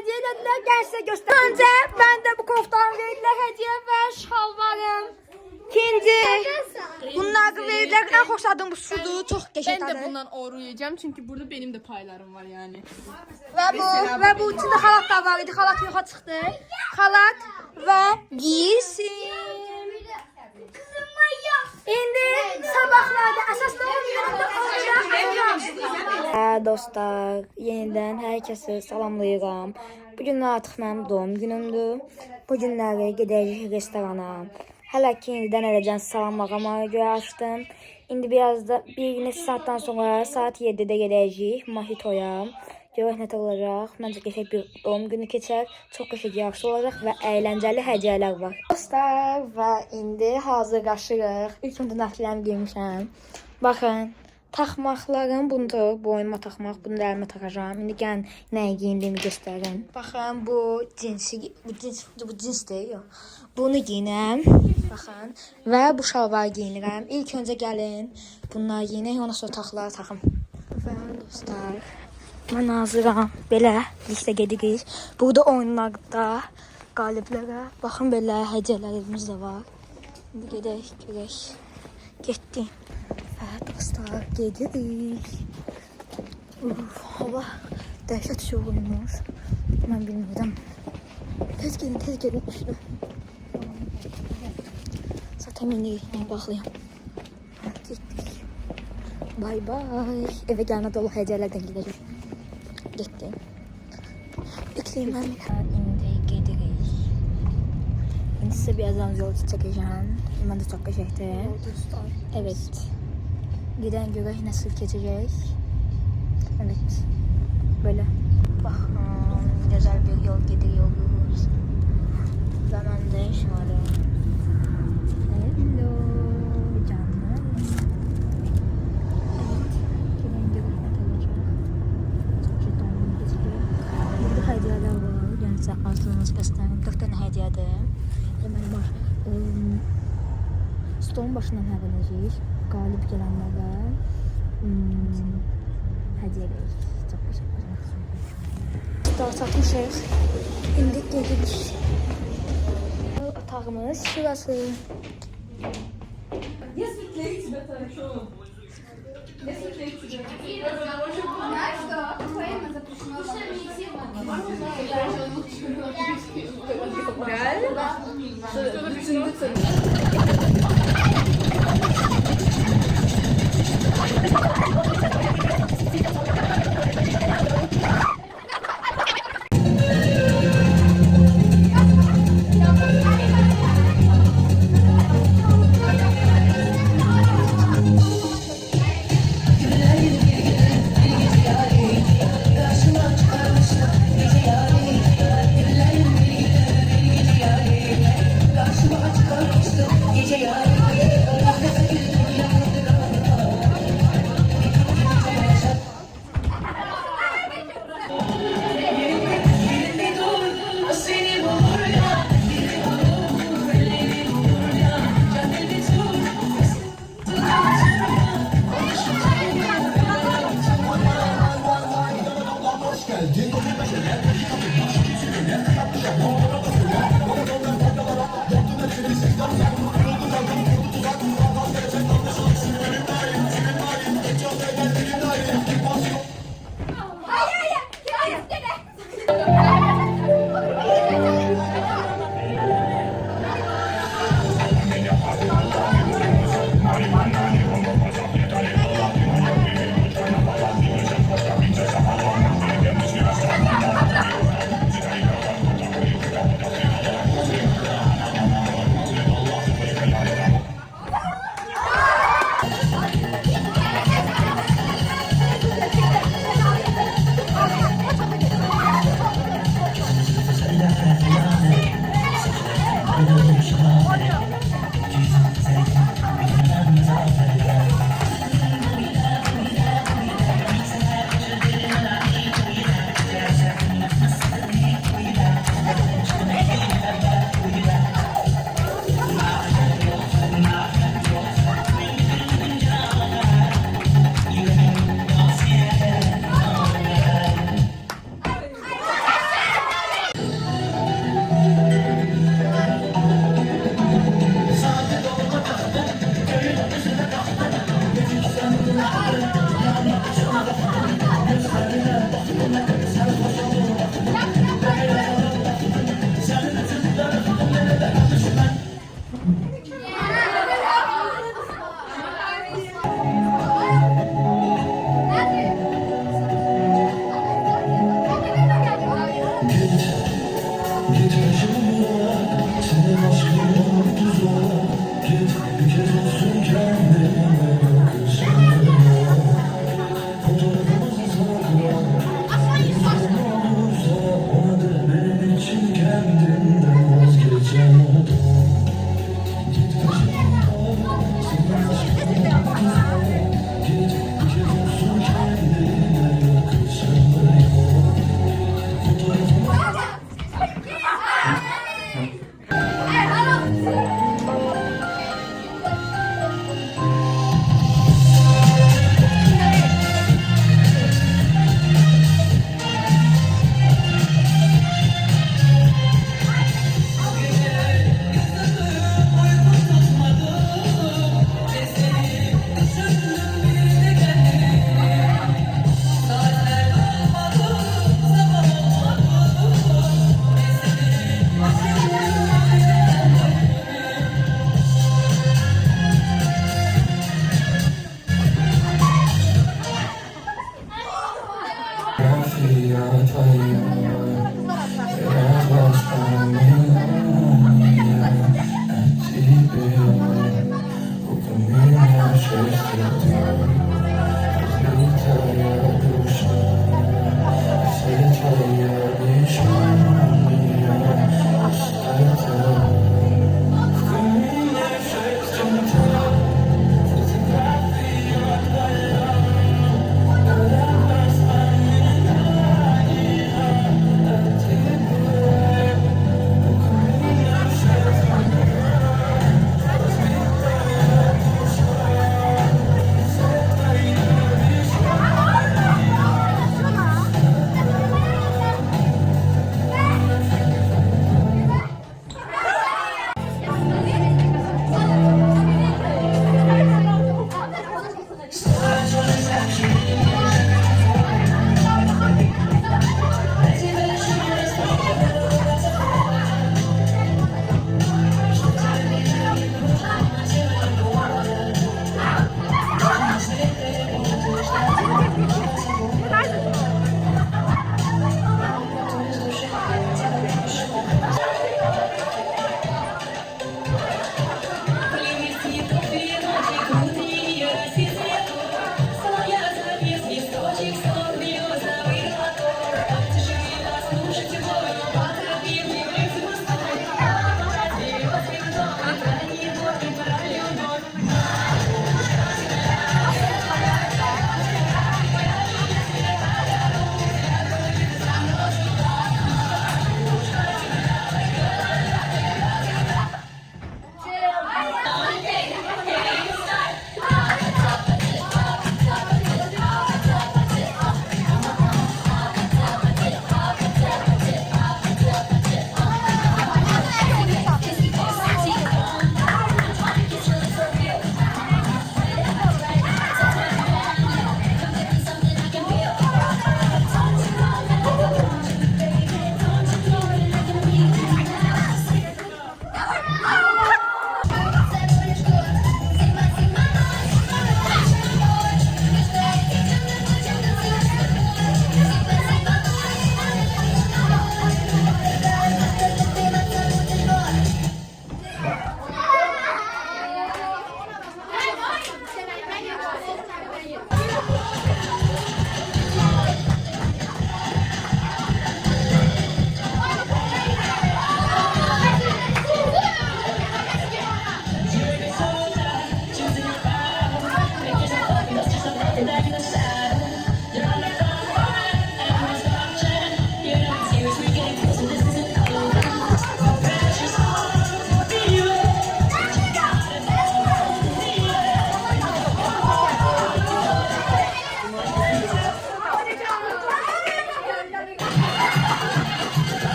hediye edildiler. Gel size göstereyim. Önce ben de bu koftan verdiler hediye ve şalvarım. İkinci. Bunlar verdiler. En hoşladığım bu sudu. Çok teşekkür ederim. Ben de bundan oruyacağım çünkü burada benim de paylarım var yani. Ve bu içinde halat da var idi. Halat yoxa çıxdı. Halat ve giysi. İndi sabahlarda əsaslı olacaq. Dostlar, yenidən hər kəsi salamlayıram. Bugün artıq mənim doğum günümdür. Bu günləri gedəcək restorana. Hələ ki indidən eləcən salamlağıma görə açdım. İndi biraz da bir neçə saatdan sonra saat 7-də gedəcəyik Mojito'ya. Görək nə olacaq. Məncə qəşəng bir doğum günü keçər. Çox qəşəng yaxşı olacaq və əyləncəli hədiyyələr var. Dostlar, və indi hazırlaşırıq. İlk öncə nəflərimi giymişəm. Baxın, taxmaqlarım bundur. Boynuma taxmaq, bunu da əlimə taxacağam. İndi gəlin nəyə giyindiyimi göstərim. Baxın, bu cinsdir, yox. Bunu giyinəm. Baxın, və bu şalvarı giyinirəm. İlk öncə gəlin, bunları giyinək, ondan sonra taxları taxım. Baxın, dostlar. Mən hazıram. Belə birlikdə gedirik. Burada oyunlarda qaliblərə baxın belə hədiyyələrimiz də var. İndi gedək, görək. Getdik. Və dostlar, gedirik. Hava dəhşət soğuymuş. Mən bilmirəm. Tez gedin üstü. Zaten indi baxlayam. Getdik. Bay bay. Evə gəlmə dolu hədiyyələrdən gedəcək. Getdim. Bekleyeyim İndi gedirik. İndi size birazdan yol çekeceğim. Ben de çok teşekkür. Evet. Giden görək nasıl geçecek. Evet. Böyle. Bakın. Güzel bir yol gidiyoruz. Zaman da şöyle. Hello. Canım. Hediyeler var. Yani size arzularınızı göstereyim. 4 tane hediyedir. Hemen var. Stolun başından hədiyələyəcəyik. Qalib gələnlərə hediyə veririk. Çox təşəkkür ederim. Daha çatmışıq. İndi gedirik. Otağımız şurası. Karşıma çıkarmıştım.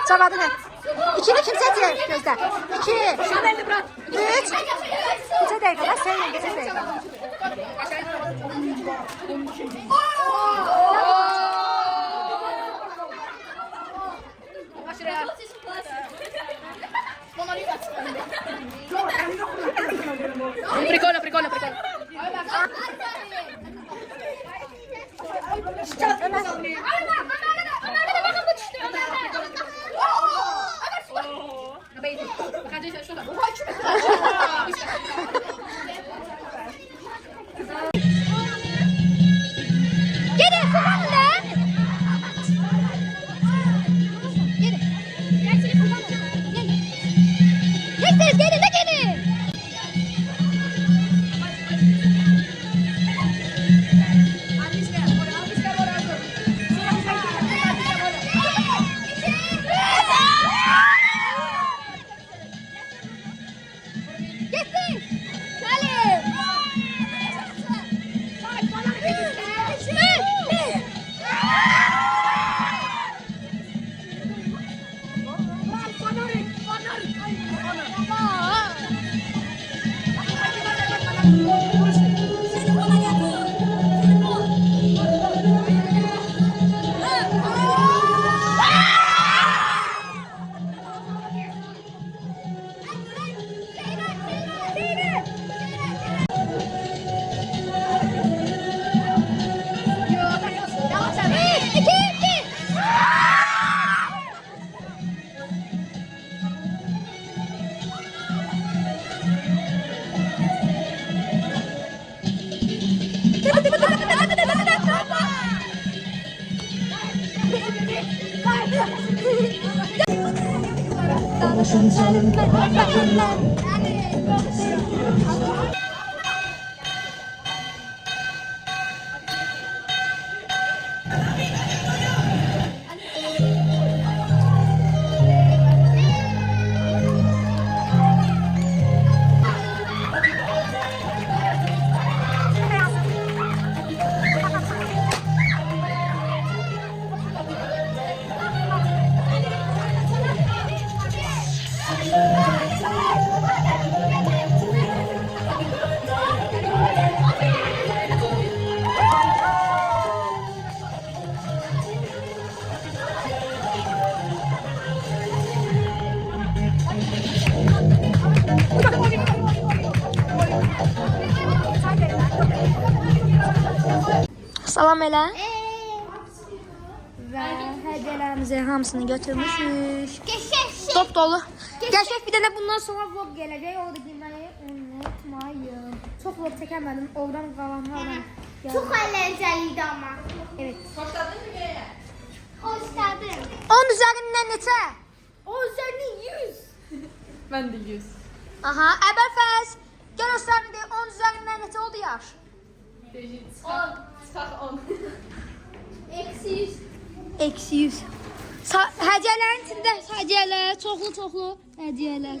Cavadı ne? İkini kim seçecek gözde? İki. Üç. Gece değil kadar senin gece değil. Prikolo, prikolo, prikolo. Salam elə. Və hədiyələrimizi hamısını götürmüşük. Top dolu. Gerçek bir dənə bundan sonra vlog gələcək. O da deməli unutmayın. Çox vlog çəkəmədim. Oradan qalan haldan. Çok eğlenceliydi ama. Evet. Hoşladın. 10 üzərindən neçə? 10 üzerinden 100. Ben de 100. Aha, Əbəlfəz. Gəl o səni de 10 üzərindən neçə oldu yaş? 10. Çıkar 10. Eksi 100. Eksi 100. Hədiyələrin içində hədiyələr, çoxlu hədiyələr.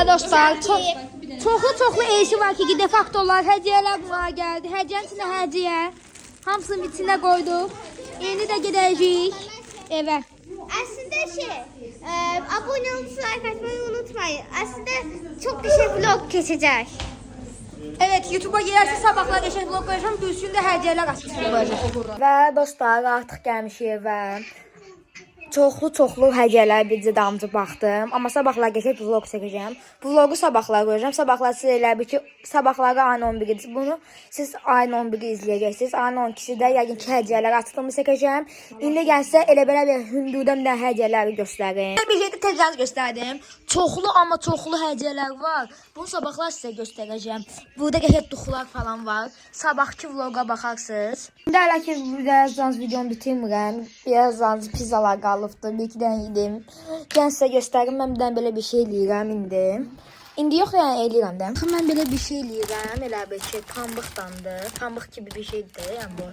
Dostlar, çoxlu eşi var ki, de facto olar. Hədiyələr bunlara gəldi. Hədiyənin içində hədiyə. Hamısını içində qoyduq. İndi də gedəcəyik evə. Aslında abone olup like atmayı unutmayın. Aslında çok güzel vlog keseceğiz. Evet, YouTube'a girərsə sabahlar qəşəng vlog qoyacağam, düzgün də hədiyələr açacağam. Və dostlar, artıq gəlmişik evə. Çoxlu hədiyələr bircə damcı baxdım. Amma sabahlar qəşəng vlog çəkəcəm. Vlogu sabahlar qoyacağam. Sabahlar siz elə bir ki, sabahları ayın 11-dir. Bunu siz ayın 11-i izləyəcəksiniz. Ayın 12-də yəqin ki, hədiyələr açdığımı çəkəcəm. İndi gəlsə elə belə bir hündürdən də hədiyələri göstərim. Bir şeydə tezcan göstərdim. Çoxlu hədiyələr var. Bunu sabahlar sizə göstərəcəm. Burada qəşəng duxular falan var. Sabahki vloqa baxarsınız. İndi hələ ki, birazdan videonu bitirmirəm. Birazdan pizzalar qalıbdır. Bir iki dənə yedim. Gəlin sizə göstərim. Mən bir dənə belə bir şey eləyirəm indi. İndi yox, yəni eləyirəm də. Mən belə bir şey eləyirəm. Elə bir şey pambıqdandır. Pambıq kimi bir şeydir. Yəni bu.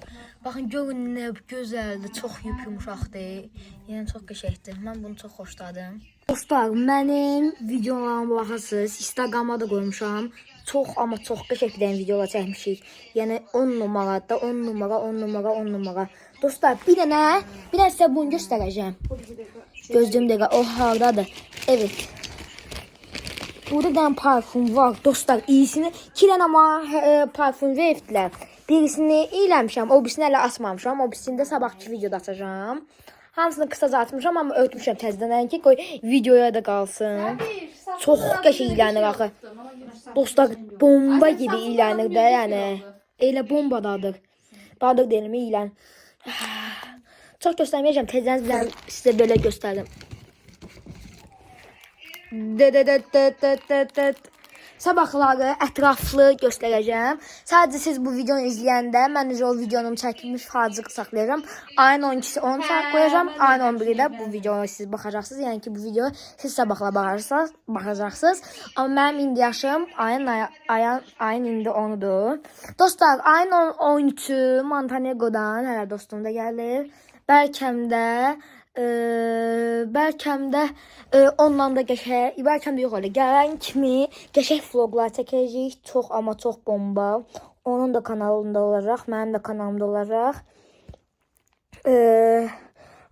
Baxın, görün nə gözəldir. Çox yumuşaqdır. Yəni çox qəşəngdir. Mən bunu çox xoşladım. Dostlar, mənim videolarıma baxırsınız. Instagrama da qoymuşam. Çox qəşəng bir dənə videolar çəkmişik. Yəni 10 numarada, 10 numara. Dostlar, bir dənə sizə bunu göstərəcəm. Gözlüyüm dəqiqə, o hardadır? Evet. Burada bir dənə parfum var. Dostlar, iyisini 2 dənə parfum verdilər. Birisini eləmişəm, o birisini hələ asmamışam. O birisini də sabahki videoda açacağam. Hamısını qısaca atmışam, amma örtmüşəm təzədən ki, qoy videoya da qalsın. Çox qəşəng ilanır axı. Dostlar, bomba gibi ilanır da, yəni. Elə bombadadır. Dadır deyilmi ilan. Çox göstərməyəcəm, təzədən sizə belə göstərdim. Sabahları ətraflı göstərəcəm. Sadəcə siz bu videonu izləyəndə mən o videonumu çəkilmiş hazır saxlayacağım. Ayın 12-si 10 saat qoyacağım. Ayın 11-də bu videoya siz baxacaqsınız. Yəni ki, bu video siz sabahla baxacaqsınız. Amma mənim indi yaşım ayın indi 10-udur. Dostlar, ayın 13-ü Montenegro'dan hələ dostum da gəlir. Bəlkəm də ondan da qəşəng, bəlkəm də yox elə. Gələn kimi qəşəng vloglar çəkəcəyik. Çox bomba. Onun da kanalında olacaq, mənim də kanalımda olacaq.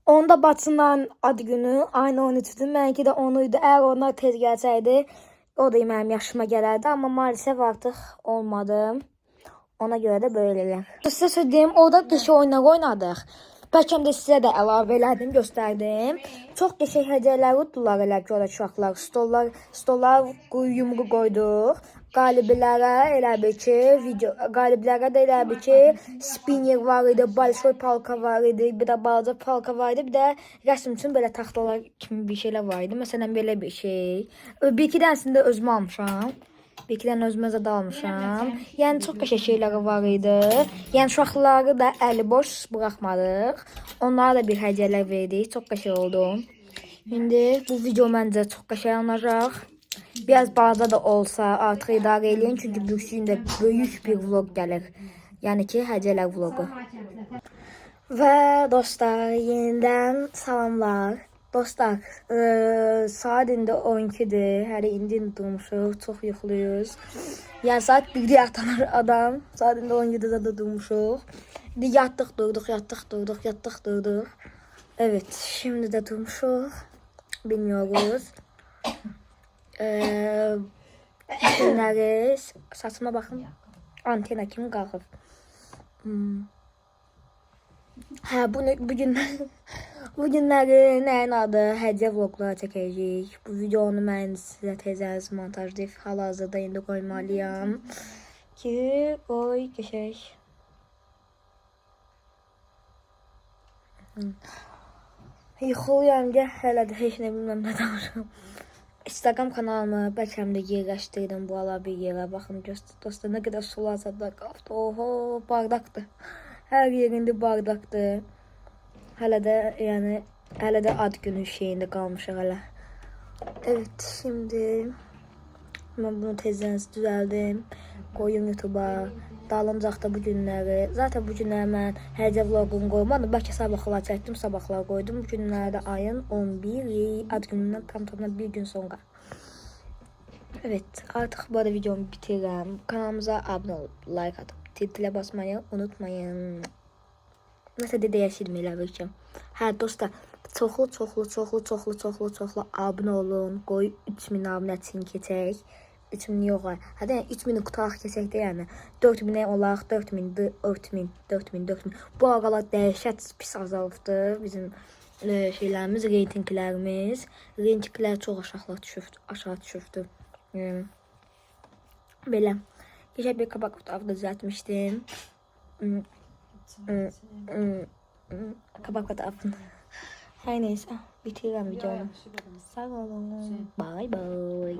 Onda bacısının adı günü ayın 13-dür. Mənimki də 10-uydu. Əgər onlar tez gəlsəydi, O da mənim yaşıma gələrdi, amma maalesef artıq olmadı. Ona görə də belələr. Sizə söyləyim, orada qəşəng oyunlar oynadıq. Bəlkə də sizə də əlavə elədim, göstərdim. Çox qəşəng hədiyyələr utdular elə ki, orada uşaqlar. Stollar yumru qoyduq. Qaliblərə elə bir ki, qaliblərə də elə bir ki, spinner var idi, balşoy palka var idi, bir də balaca palka var idi, bir də rəsm üçün belə taxtalar kimi bir şeylər var idi. Məsələn, belə bir şey. Bir-iki dənəsini də özümə almışam. Bir-iki dənə özümə zədə almışam. Yəni, çox qəşəng şeyləri var idi. Yəni, uşaqları da əli boş buraxmadıq. Onlara da bir hədiyyələr verdik. Çox qəşəng oldu. İndi bu video məncə çox qəşəng olacaq. Biraz balaca da olsa artıq idarə eləyin. Çünki bu gündə böyük bir vlog gəlir. Yəni ki, hədiyyələr vlogu. Və dostlar, yenidən salamlar. Dostlar, saat indi 12'dir. Hələ indi durmuşuq, çox yuxuluyuz. Yəni saat 1'də yatan adam, saat indi 12'də də durmuşuq. İndi yatdıq, durduq, yatdıq, durduq, yatdıq, durduq. Evet, şimdi də durmuşuq. Bilmiyoruz. Günləri, saçıma baxın. Antena kimi qalxıb. Hə, bu günləri nəyin adı hədiyyə vlogları çəkəcəyik. Bu videonu mən sizə tezəz montajlayıb hal-hazırda indi qoymalıyam. Ki, qoy keçək. Yuxuluyam ki, hələ də heç nə bilməm nə danışım. Instagram kanalımı bəlkə də yerləşdirdim bu ala bir yerə. Baxın, dostlar, nə qədər sular da qaldı. Oho, bardaqdır. Hər yerində bardaqdır. Hələ də, yəni, hələ də ad günü şeyində qalmışıq hələ. Evet, şimdi mən bunu tezdən düzəldim. Qoyum YouTube'a. Dalımcaqda bu günləri. Zaten bu günləri mən hədiyyə vlogumu qoymadım. Bəlkə sabahlar çəkdim, sabahlar qoydum. Bu günlərdə ayın 11-i, ad günündən tam bir gün sonra. Evet, artıq bu arada videomu bitirirəm. Kanalımıza abunə olub, like atıp, tilə basmayı unutmayın. Nəsə də dəyişirəm elə bir ki. Hə, dostlar, çoxlu abunə olun. Qoy 3000 abunəçini keçək. 3000 yox, hə, 3000'i qutaraq keçək də, yəni 4000'e olaq, 4000. Bu aralar dəhşət pis azalıbdır bizim şeylərimiz, reytinglərimiz. Reytinglər çox aşağı düşübdür. Belə. Geçen bir kabak fotoğrafı düzeltmiştim. Kabak fotoğrafını. Her neyse, bitiriyorum videomu. Sağ olun. Bye bye.